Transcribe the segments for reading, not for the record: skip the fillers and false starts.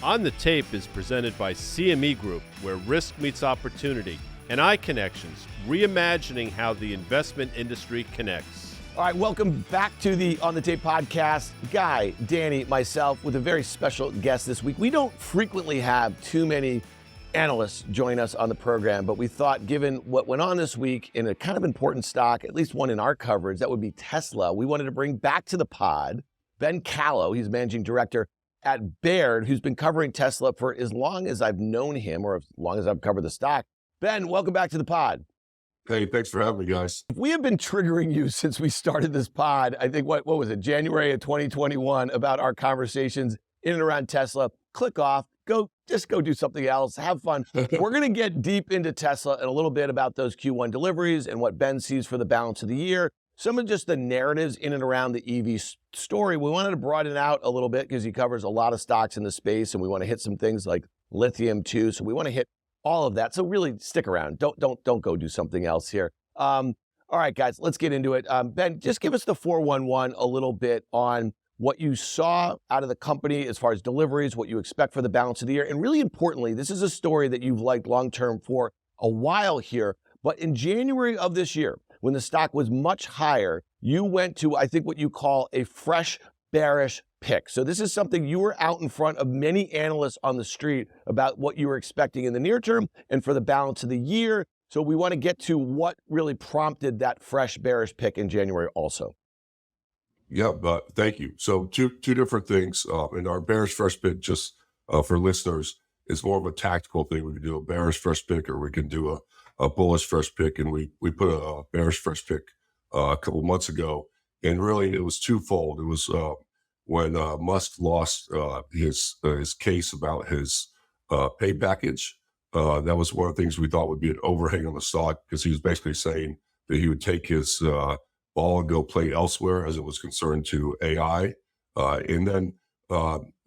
On the Tape is presented by CME Group, where risk meets opportunity, and iConnections, reimagining how the investment industry connects. All right, welcome back to the On the Tape podcast. Guy, Danny, myself, with a very special guest this week. We don't frequently have too many analysts join us on the program, but we thought given what went on this week in a kind of important stock, at least one in our coverage, that would be Tesla, we wanted to bring back to the pod Ben Kallo. He's managing director at Baird, who's been covering Tesla for as long as I've known him, or as long as I've covered the stock. Ben, welcome back to the pod. Hey, thanks for having me, guys. We have been triggering you since we started this pod. I think, what was it, January of 2021, about our conversations in and around Tesla. Click off, just go do something else, have fun. We're going to get deep into Tesla and a little bit about those Q1 deliveries and what Ben sees for the balance of the year. Some of just the narratives in and around the EV story. We wanted to broaden it out a little bit because he covers a lot of stocks in the space, and we want to hit some things like lithium too. So we want to hit all of that. So really stick around. Don't go do something else here. All right, guys, let's get into it. Ben, just give us the 411 a little bit on what you saw out of the company as far as deliveries, what you expect for the balance of the year. And really importantly, this is a story that you've liked long-term for a while here. But in January of this year, when the stock was much higher, you went to, I think, what you call a fresh bearish pick. So this is something you were out in front of many analysts on the street about what you were expecting in the near term and for the balance of the year. So we want to get to what really prompted that fresh bearish pick in January also. Yeah, thank you. So two different things. In our bearish fresh pick, just for listeners, is more of a tactical thing. We can do a bearish fresh pick, or we can do a bullish fresh pick. And we put a bearish fresh pick a couple months ago. And really, it was twofold. It was when Musk lost his case about his pay package. That was one of the things we thought would be an overhang on the stock, because he was basically saying that he would take his ball and go play elsewhere as it was concerned to AI. And then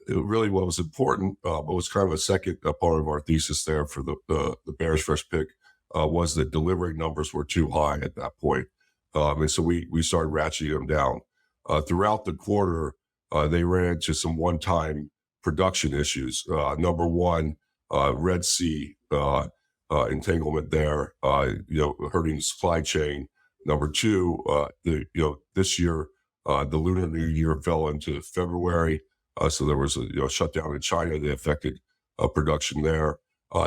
really what was important, but was kind of a second part of our thesis there for the bearish fresh pick, was that delivery numbers were too high at that point. And so we started ratcheting them down. Throughout the quarter, they ran into some one-time production issues. Number one, Red Sea entanglement there, hurting the supply chain. Number two, this year, the Lunar New Year fell into February, so there was a shutdown in China that affected production there.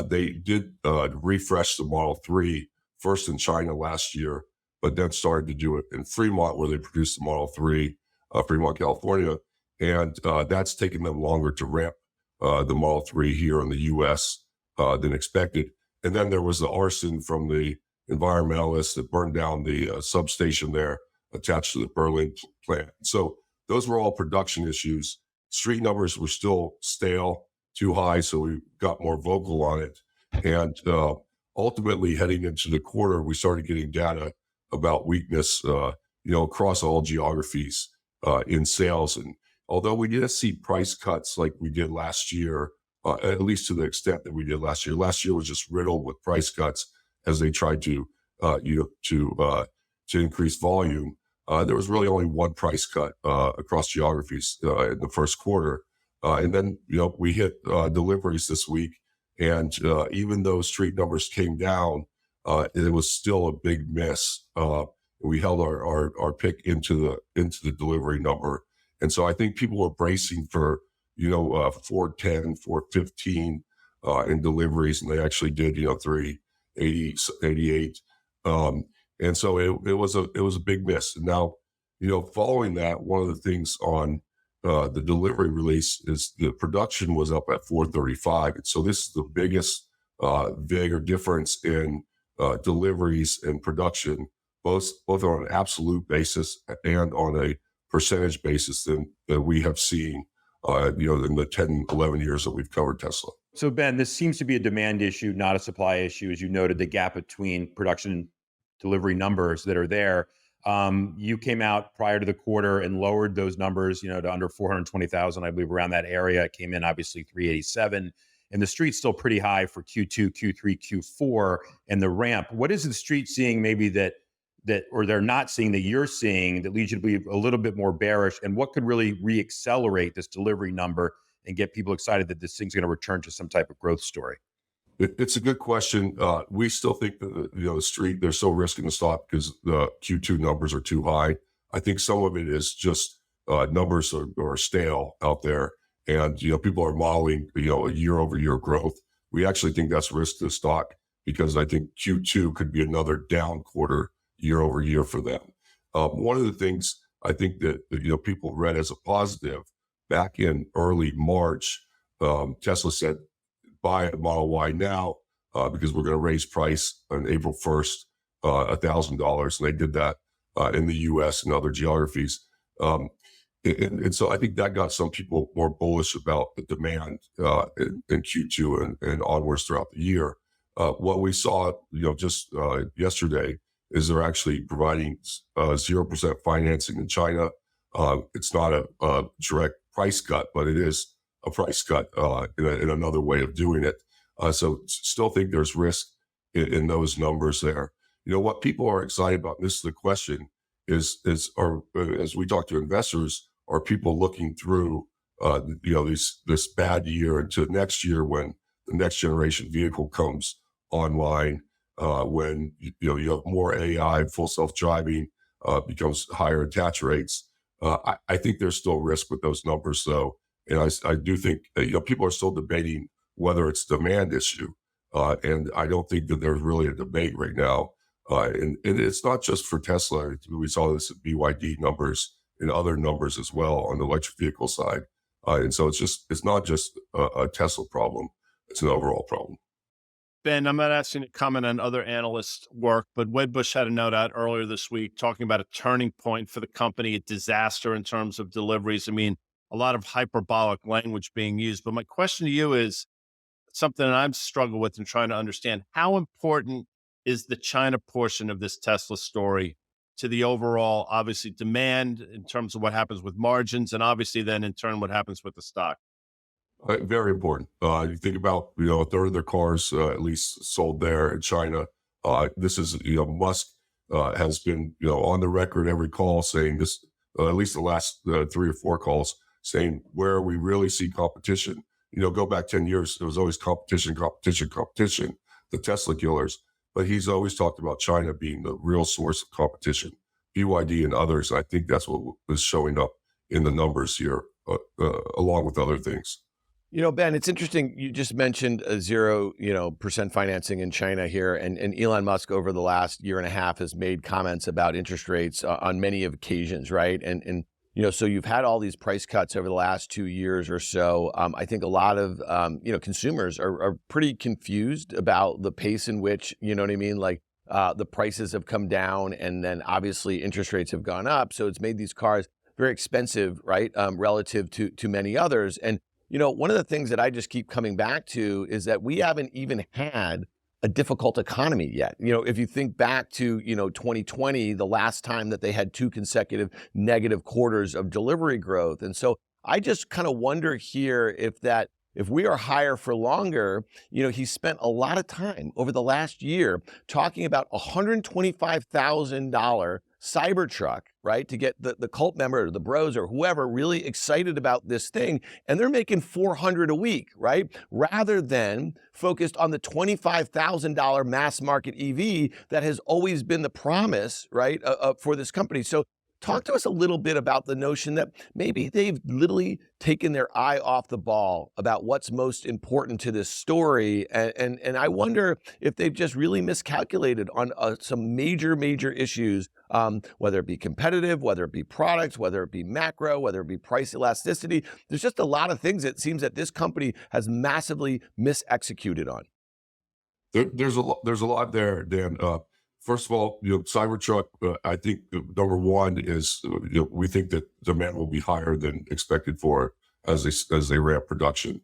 They did refresh the Model 3 first in China last year, but then started to do it in Fremont, where they produced the Model 3, Fremont, California. And that's taken them longer to ramp the Model 3 here in the U.S. Than expected. And then there was the arson from the environmentalists that burned down the substation there attached to the Berlin plant. So those were all production issues. Street numbers were still stale, too high, so we got more vocal on it. And ultimately, heading into the quarter, we started getting data about weakness, across all geographies in sales. And although we didn't see price cuts like we did last year, at least to the extent that we did last year was just riddled with price cuts as they tried to increase volume. There was really only one price cut across geographies in the first quarter. And then, we hit deliveries this week. And even though street numbers came down, it was still a big miss. We held our pick into the delivery number. And so I think people were bracing for, 410, 415 in deliveries, and they actually did, 380, 88. And so it was a big miss. And now, following that, one of the things on the delivery release is the production was up at 435. And so this is the biggest, bigger difference in deliveries and production, both on an absolute basis and on a percentage basis than we have seen, in the 10, 11 years that we've covered Tesla. So Ben, this seems to be a demand issue, not a supply issue. As you noted, the gap between production and delivery numbers that are there. You came out prior to the quarter and lowered those numbers, to under 420,000, I believe, around that area. It came in obviously 387, and the street's still pretty high for Q2, Q3, Q4, and the ramp. What is the street seeing maybe that or they're not seeing that you're seeing that leads you to be a little bit more bearish? And what could really reaccelerate this delivery number and get people excited that this thing's going to return to some type of growth story? It's a good question. We still think that the street, there's still risk in the stock because the Q2 numbers are too high. I think some of it is just numbers are stale out there, and people are modeling a year-over-year growth. We actually think that's risk to the stock because I think Q2 could be another down quarter year-over-year for them. One of the things I think that people read as a positive back in early March, Tesla said, buy a Model Y now because we're going to raise price on April 1st, $1,000. And they did that in the U.S. and other geographies. And so I think that got some people more bullish about the demand in Q2 and onwards throughout the year. What we saw, just yesterday is they're actually providing 0% financing in China. It's not a direct price cut, but it is a price cut in another way of doing it. So still think there's risk in those numbers there. What people are excited about, and this is the question, is as we talk to investors, are people looking through this bad year into next year when the next generation vehicle comes online, when you have more AI, full self-driving becomes higher attach rates. I think there's still risk with those numbers though. And I do think people are still debating whether it's a demand issue. And I don't think that there's really a debate right now. And it's not just for Tesla. We saw this at BYD numbers and other numbers as well on the electric vehicle side. And so it's not just a Tesla problem. It's an overall problem. Ben, I'm not asking you to comment on other analysts' work, but Wedbush had a note out earlier this week talking about a turning point for the company, a disaster in terms of deliveries. I mean, a lot of hyperbolic language being used. But my question to you is something that I'm struggling with and trying to understand. How important is the China portion of this Tesla story to the overall, obviously, demand in terms of what happens with margins and obviously then in turn what happens with the stock? Very important. You think about, a third of their cars at least sold there in China. This is, Musk has been, on the record every call saying this, at least the last 3 or 4 calls, saying where we really see competition. Go back 10 years, there was always competition, the Tesla killers. But he's always talked about China being the real source of competition, BYD and others. I think that's what is showing up in the numbers here, along with other things. Ben, it's interesting. You just mentioned 0% financing in China here, and Elon Musk over the last year and a half has made comments about interest rates on many occasions, right? And so you've had all these price cuts over the last 2 years or so. I think a lot of consumers are pretty confused about the pace in which like the prices have come down, and then obviously interest rates have gone up. So it's made these cars very expensive, right, relative to many others. And one of the things that I just keep coming back to is that we haven't even had a difficult economy yet. If you think back to, 2020, the last time that they had 2 consecutive negative quarters of delivery growth. And so I just kind of wonder here if we are higher for longer. He spent a lot of time over the last year talking about $125,000 Cybertruck, right? To get the cult member or the bros or whoever really excited about this thing. And they're making $400 a week, right? Rather than focused on the $25,000 mass market EV that has always been the promise, right? For this company. So talk to us a little bit about the notion that maybe they've literally taken their eye off the ball about what's most important to this story. And I wonder if they've just really miscalculated on some major issues, whether it be competitive, whether it be products, whether it be macro, whether it be price elasticity. There's just a lot of things it seems that this company has massively misexecuted on. There's a lot there, Dan. First of all, Cybertruck, I think number one is, we think that demand will be higher than expected for it as they ramp production.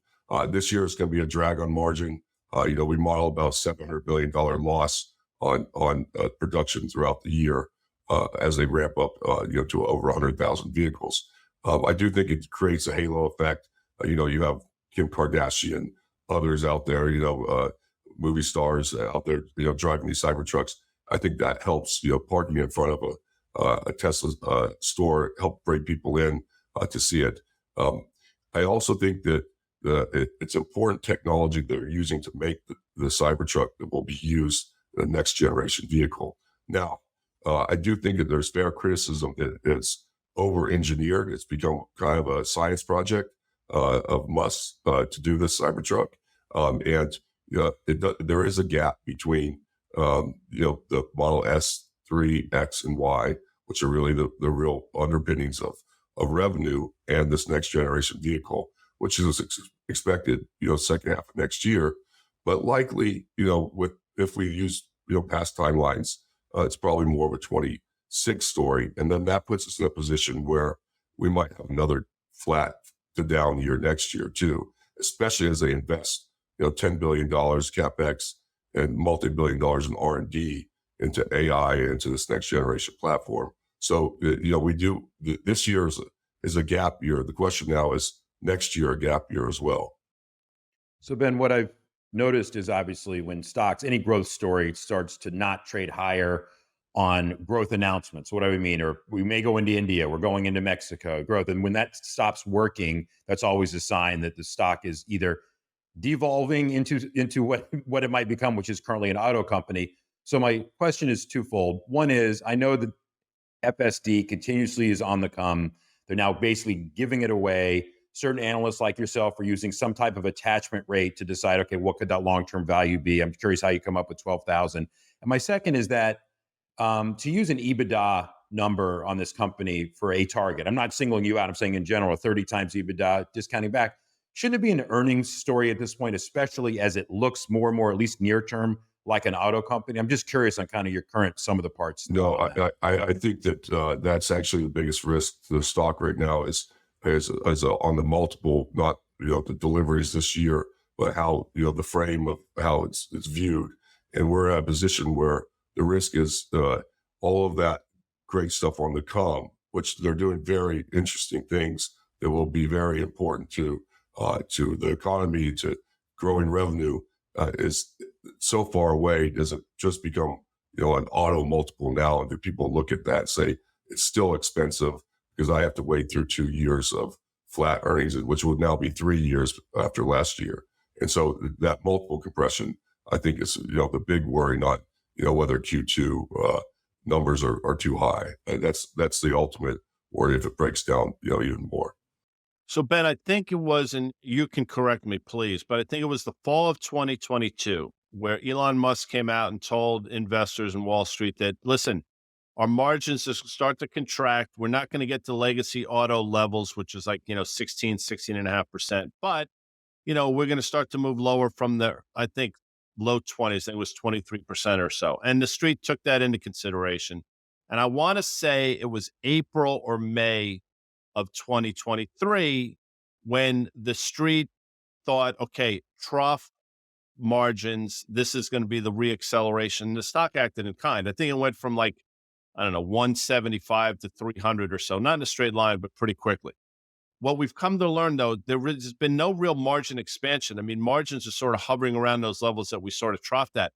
This year is going to be a drag on margin. We model about $700 billion loss on production throughout the year as they ramp up, to over 100,000 vehicles. I do think it creates a halo effect. You have Kim Kardashian, others out there, movie stars out there, driving these Cybertrucks. I think that helps, parking in front of a Tesla store, help bring people in to see it. I also think that it's important technology that they're using to make the Cybertruck that will be used in the next generation vehicle. Now, I do think that there's fair criticism that it's over-engineered. It's become kind of a science project of Musk to do this Cybertruck. And there is a gap between, the Model S, 3, X, and Y, which are really the real underpinnings of revenue, and this next generation vehicle, which is expected, second half of next year. But likely, if we use, past timelines, it's probably more of a 26 story. And then that puts us in a position where we might have another flat to down year next year too, especially as they invest, $10 billion CapEx and multi-billion dollars in R&D into AI, into this next generation platform. So, this year is a gap year. The question now is next year a gap year as well. So Ben, what I've noticed is obviously when stocks, any growth story starts to not trade higher on growth announcements. What do I mean? Or we may go into India, we're going into Mexico, growth. And when that stops working, that's always a sign that the stock is either devolving into what it might become, which is currently an auto company. So my question is twofold. One is, I know that FSD continuously is on the come. They're now basically giving it away. Certain analysts like yourself are using some type of attachment rate to decide, okay, what could that long-term value be? I'm curious how you come up with 12,000. And my second is that to use an EBITDA number on this company for a target, I'm not singling you out, I'm saying in general, 30 times EBITDA, discounting back, shouldn't it be an earnings story at this point, especially as it looks more and more, at least near term, like an auto company? I'm just curious on kind of your current sum of the parts. No, I think that that's actually the biggest risk to the stock right now is on the multiple, not the deliveries this year, but how the frame of how it's viewed. And we're at a position where the risk is all of that great stuff on the come, which they're doing very interesting things that will be very important to the economy, to growing revenue, is so far away. Does it just become an auto multiple now? And do people look at that and say it's still expensive because I have to wait through 2 years of flat earnings, which would now be 3 years after last year? And so that multiple compression, I think, is the big worry, not whether Q2 numbers are too high. And that's the ultimate worry if it breaks down even more. So, Ben, I think it was, and you can correct me, please, but I think it was the fall of 2022 where Elon Musk came out and told investors in Wall Street that, listen, our margins just start to contract. We're not going to get to legacy auto levels, which is like, 16.5%. But, we're going to start to move lower from the, I think, low 20s. I think it was 23% or so. And the street took that into consideration. And I want to say it was April or May of 2023 when the street thought, okay, trough margins, this is going to be the reacceleration. The stock acted in kind. I think it went from 175 to 300 or so, not in a straight line, but pretty quickly. What we've come to learn, though, there has been no real margin expansion. I mean, margins are sort of hovering around those levels that we sort of troughed at.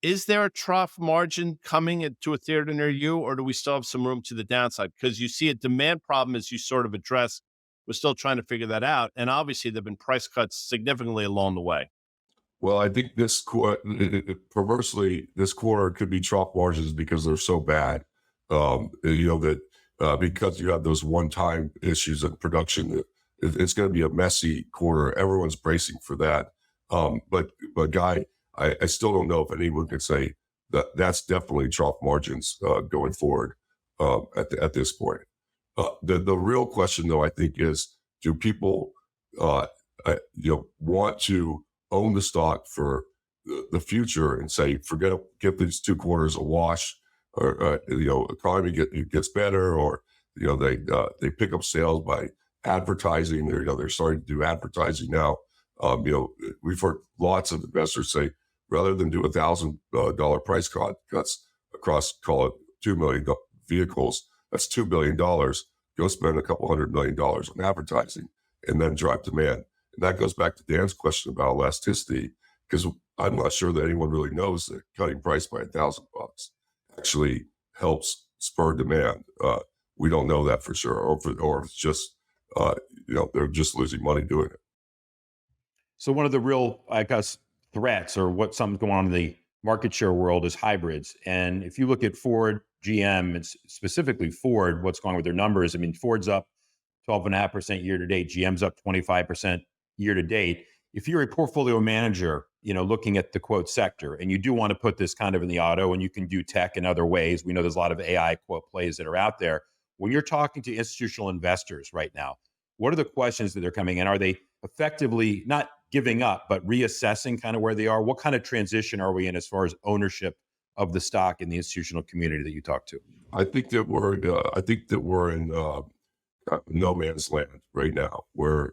Is there a trough margin coming to a theater near you, or do we still have some room to the downside? Because you see a demand problem as you sort of address. We're still trying to figure that out. And obviously, there have been price cuts significantly along the way. Well, I think this perversely, this quarter could be trough margins because they're so bad. Because you have those one-time issues in production, it's going to be a messy quarter. Everyone's bracing for that. But Guy, I still don't know if anyone can say that that's definitely trough margins going forward at this point. The real question, though, I think, is do people want to own the stock for the future and say, give these 2 quarters a wash, or economy gets better, or they pick up sales by advertising. They're starting to do advertising now. We've heard lots of investors say, rather than do $1,000 price cuts across, call it 2 million vehicles, that's $2 billion. Go spend a couple $100 million on advertising and then drive demand. And that goes back to Dan's question about elasticity, because I'm not sure that anyone really knows that cutting price by $1,000 actually helps spur demand. We don't know that for sure, or if it's just, they're just losing money doing it. So one of the real, I guess, threats or what something's going on in the market share world is hybrids. And if you look at Ford, GM, and specifically Ford, what's going on with their numbers? I mean, Ford's up 12.5% year to date. GM's up 25% year to date. If you're a portfolio manager, looking at the quote sector, and you do want to put this kind of in the auto, and you can do tech in other ways. We know there's a lot of AI quote plays that are out there. When you're talking to institutional investors right now, what are the questions that are coming in? Are they effectively not giving up, but reassessing kind of where they are? What kind of transition are we in as far as ownership of the stock in the institutional community that you talk to? I think that we're in no man's land right now, where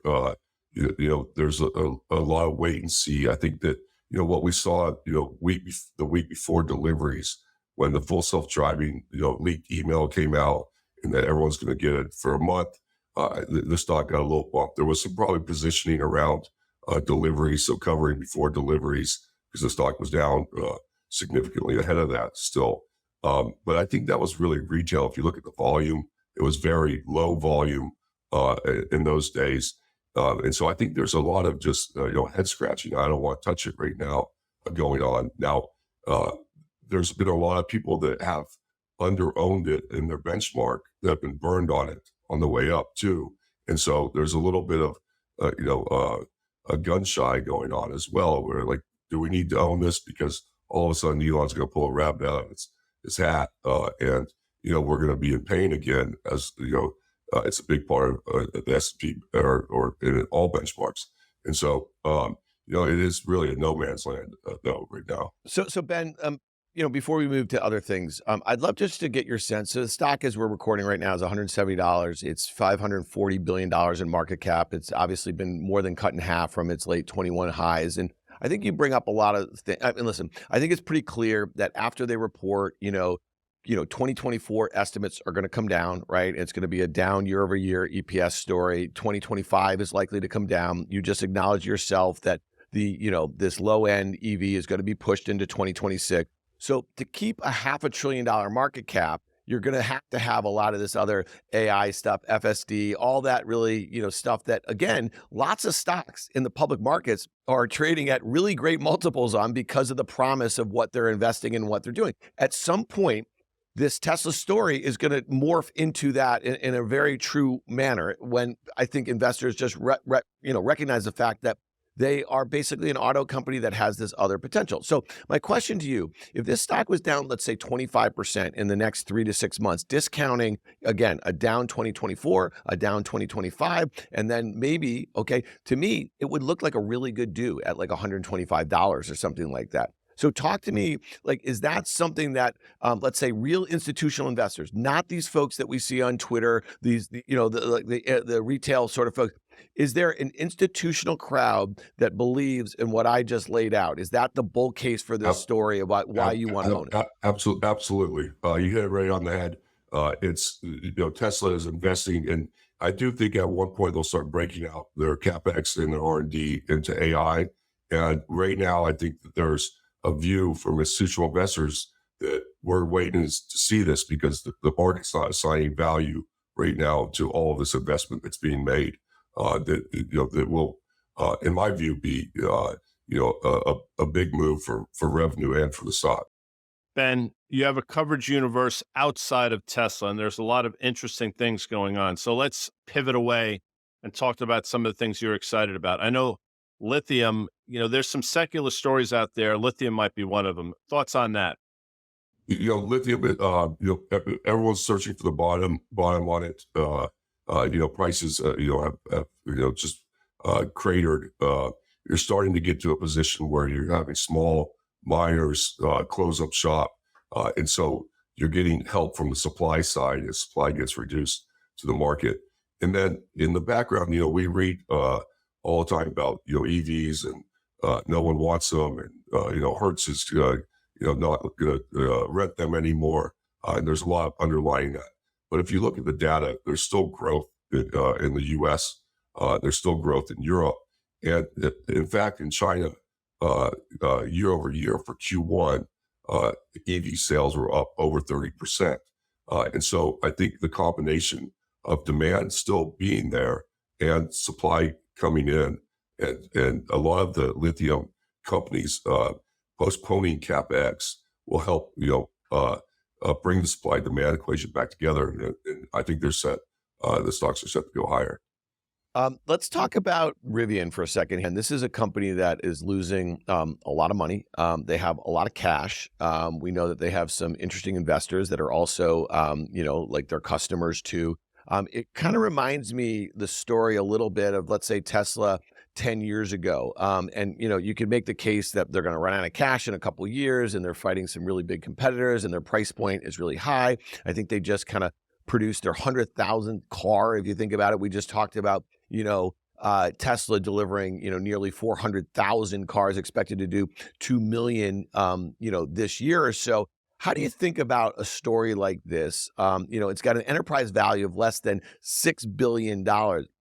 there's a lot of wait and see. I think that what we saw the week before deliveries, when the full self-driving leaked email came out, and that everyone's going to get it for a month. The stock got a little bump. There was some probably positioning around deliveries, so covering before deliveries, because the stock was down significantly ahead of that still. But I think that was really retail. If you look at the volume, it was very low volume in those days. And so I think there's a lot of just head scratching. I don't want to touch it right now going on. Now, there's been a lot of people that have under-owned it in their benchmark that have been burned on it on the way up too. And so there's a little bit of, a gun shy going on as well, where like, do we need to own this? Because all of a sudden Elon's going to pull a rabbit out of his hat. And, we're going to be in pain again, as, it's a big part of the S&P or in all benchmarks. And so, it is really a no man's land though right now. So Ben, before we move to other things, I'd love just to get your sense. So the stock, as we're recording right now, is $170. It's $540 billion in market cap. It's obviously been more than cut in half from its late 21 highs. And I think you bring up a lot of things. I mean, listen, I think it's pretty clear that after they report, 2024 estimates are going to come down, right? It's going to be a down year over year EPS story. 2025 is likely to come down. You just acknowledge yourself that this low end EV is going to be pushed into 2026. So to keep a $500 billion market cap, you're going to have a lot of this other AI stuff, FSD, all that really, stuff that, again, lots of stocks in the public markets are trading at really great multiples on because of the promise of what they're investing in and what they're doing. At some point, this Tesla story is going to morph into that in a very true manner, when I think investors just recognize the fact that they are basically an auto company that has this other potential. So my question to you, if this stock was down, let's say 25% in the next 3 to 6 months, discounting, again, a down 2024, a down 2025, and then maybe, to me, it would look like a really good do at like $125 or something like that. So talk to me, is that something that, let's say, real institutional investors, not these folks that we see on Twitter, the retail sort of folks, is there an institutional crowd that believes in what I just laid out? Is that the bull case for this story about why you want to own it? Absolutely. You hit it right on the head. It's, Tesla is investing in, I do think at one point they'll start breaking out their CapEx and their R&D into AI. And right now, I think that there's a view from institutional investors that we're waiting to see this, because the market's not assigning value right now to all of this investment that's being made. That will, in my view, be a big move for revenue and for the stock. Ben, you have a coverage universe outside of Tesla, and there's a lot of interesting things going on. So let's pivot away and talk about some of the things you're excited about. I know lithium, there's some secular stories out there. Lithium might be one of them. Thoughts on that? Lithium, everyone's searching for the bottom on it. Prices, have just cratered. You're starting to get to a position where you're having small miners close up shop. And so you're getting help from the supply side as supply gets reduced to the market. And then in the background, we read all the time about, EVs and no one wants them. And, Hertz is, not going to rent them anymore. And there's a lot of underlying that. But if you look at the data, there's still growth in the US. There's still growth in Europe. And in fact, in China, year over year for Q1, EV sales were up over 30%. And so I think the combination of demand still being there and supply coming in, and a lot of the lithium companies postponing capex will help bring the supply demand equation back together, and I think they're set. The stocks are set to go higher. Let's talk about Rivian for a second. And this is a company that is losing a lot of money. They have a lot of cash. We know that they have some interesting investors that are also, like their customers too. It kind of reminds me the story a little bit of, let's say, Tesla 10 years ago. And, you could make the case that they're going to run out of cash in a couple of years and they're fighting some really big competitors and their price point is really high. I think they just kind of produced their 100,000th car. If you think about it, we just talked about, Tesla delivering, nearly 400,000 cars, expected to do 2 million, this year or so. How do you think about a story like this? It's got an enterprise value of less than $6 billion.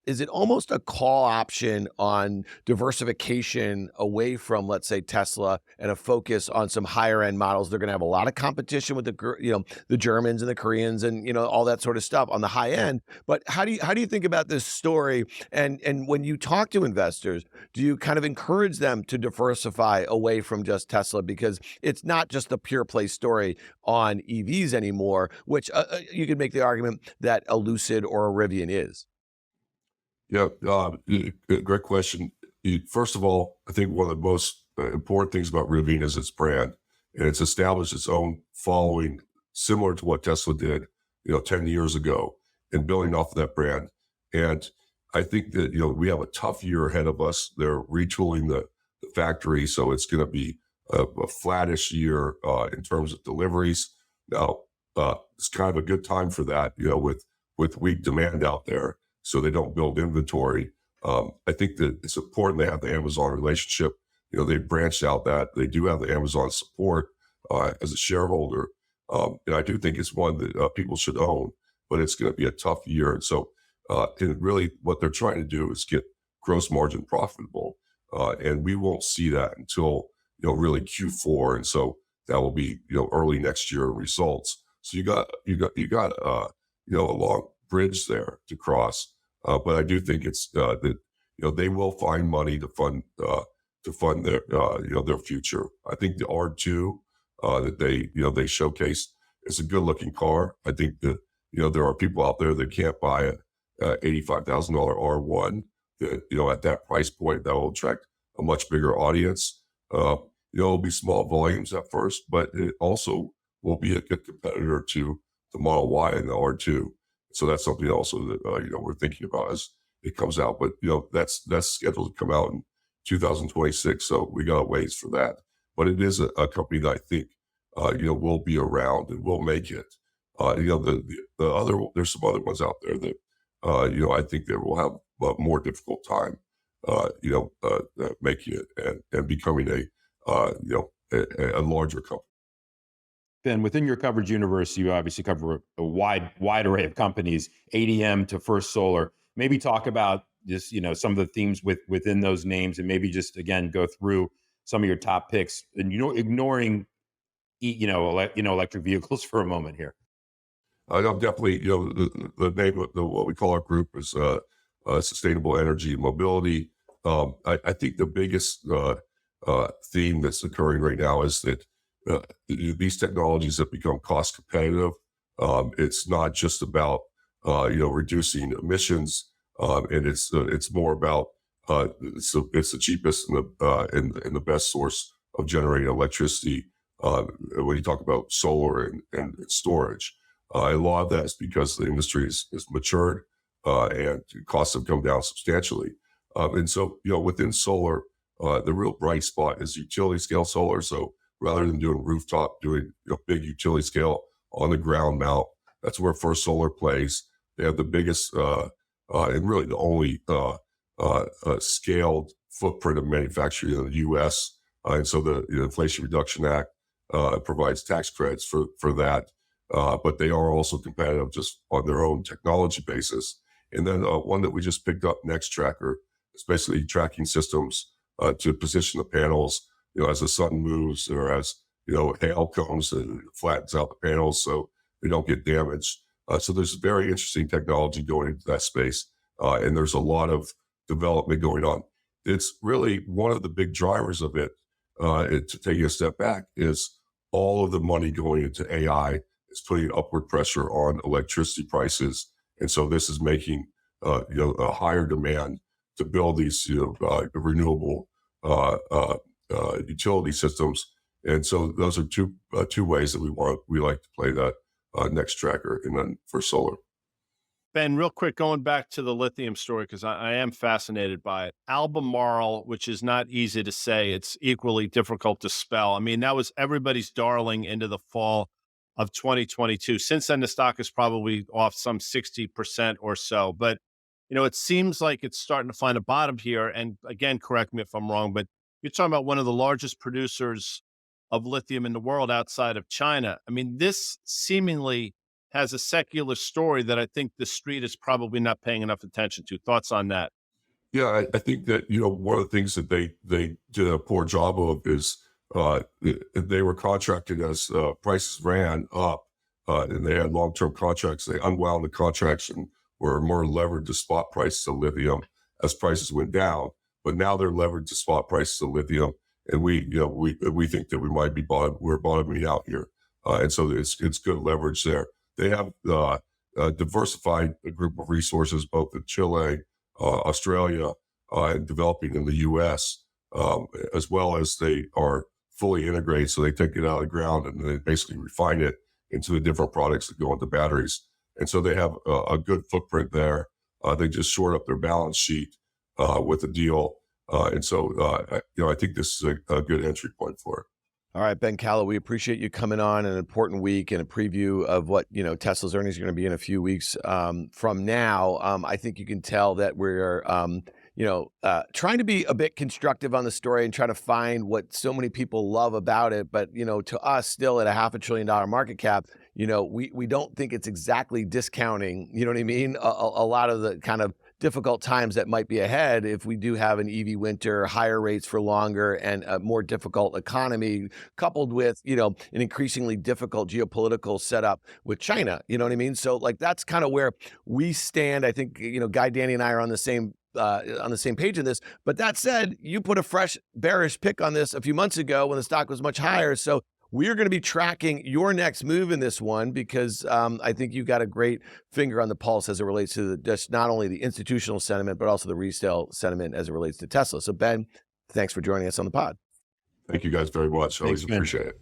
Is it almost a call option on diversification away from, let's say, Tesla and a focus on some higher end models? They're going to have a lot of competition with the Germans and the Koreans and, all that sort of stuff on the high end. But how do you think about this story? And when you talk to investors, do you kind of encourage them to diversify away from just Tesla? Because it's not just the pure play story on EVs anymore, which you could make the argument that a Lucid or a Rivian is. Yeah, great question. First of all, I think one of the most important things about Rivian is its brand, and it's established its own following, similar to what Tesla did, 10 years ago, and building off of that brand. And I think that we have a tough year ahead of us. They're retooling the factory, so it's going to be a flattish year in terms of deliveries. Now, it's kind of a good time for that, with weak demand out there, so they don't build inventory. I think that it's important they have the Amazon relationship. They branched out that. They do have the Amazon support as a shareholder. And I do think it's one that people should own, but it's going to be a tough year. And so and really what they're trying to do is get gross margin profitable. And we won't see that until, really Q4. And so that will be, early next year results. So you got a long bridge there to cross. But I do think it's that they will find money to fund their their future. I think the R2 that they showcased is a good looking car. I think that there are people out there that can't buy a $85,000 R1 that at that price point that will attract a much bigger audience. It'll be small volumes at first, but it also will be a good competitor to the Model Y and the R2. So that's something also that we're thinking about as it comes out. But that's scheduled to come out in 2026. So we got a ways for that. But it is a company that I think will be around and will make it. There's some other ones out there that I think they will have a more difficult time making it and becoming a larger company. Ben, within your coverage universe, you obviously cover a wide array of companies, ADM to First Solar. Maybe talk about just, some of the themes within those names, and maybe just, again, go through some of your top picks and, ignoring, electric vehicles for a moment here. I'm definitely, the name of what we call our group is Sustainable Energy and Mobility. I think the biggest theme that's occurring right now is that these technologies have become cost competitive. It's not just about reducing emissions, and it's more about it's the cheapest and the best source of generating electricity. When you talk about solar and storage, a lot of that is because the industry is matured and costs have come down substantially. And so within solar, the real bright spot is utility scale solar. So rather than doing rooftop, doing big utility scale on the ground mount, that's where First Solar plays. They have the biggest and really the only scaled footprint of manufacturing in the U.S. And so the Inflation Reduction Act provides tax credits for that. But they are also competitive just on their own technology basis. And then one that we just picked up, Next Tracker, is basically tracking systems to position the panels as the sun moves or as hail comes and flattens out the panels so they don't get damaged. So there's very interesting technology going into that space, and there's a lot of development going on. it's really one of the big drivers of it. To take a step back, is all of the money going into AI is putting upward pressure on electricity prices, and so this is making a higher demand to build these renewable utility systems. And so those are two ways that we like to play that next tracker, and then for solar. Ben, real quick, going back to the lithium story, because I am fascinated by it. Albemarle, which is not easy to say, it's equally difficult to spell. I mean, that was everybody's darling into the fall of 2022. Since then, the stock is probably off some 60% or so. But, it seems like it's starting to find a bottom here. And again, correct me if I'm wrong, but you're talking about one of the largest producers of lithium in the world outside of China. I mean, this seemingly has a secular story that I think the street is probably not paying enough attention to. Thoughts on that? Yeah, I think that one of the things that they did a poor job of is they were contracted as prices ran up, and they had long-term contracts. They unwound the contracts and were more levered to spot prices of lithium as prices went down. But now they're levered to spot prices of lithium, and we think that we're bottoming out here, and so it's good leverage there. They have diversified a group of resources both in Chile, Australia, and developing in the U.S., as well as they are fully integrated. So they take it out of the ground and they basically refine it into the different products that go into batteries. And so they have a good footprint there. They just short up their balance sheet with the deal. And so, I think this is a good entry point for it. All right, Ben Kallo, we appreciate you coming on an important week and a preview of what, Tesla's earnings are going to be in a few weeks from now. I think you can tell that we're, trying to be a bit constructive on the story and try to find what so many people love about it. But, to us, still at a $500 billion market cap, we don't think it's exactly discounting, you know what I mean? A lot of the kind of difficult times that might be ahead if we do have an EV winter, higher rates for longer, and a more difficult economy, coupled with, an increasingly difficult geopolitical setup with China. You know what I mean? So that's kind of where we stand. I think, Guy, Danny, and I are on the same page in this. But that said, you put a fresh bearish pick on this a few months ago when the stock was much higher. So we're going to be tracking your next move in this one because I think you got a great finger on the pulse as it relates to just not only the institutional sentiment, but also the resale sentiment as it relates to Tesla. So Ben, thanks for joining us on the pod. Thank you guys very much. Always Thanks, Ben. appreciate it.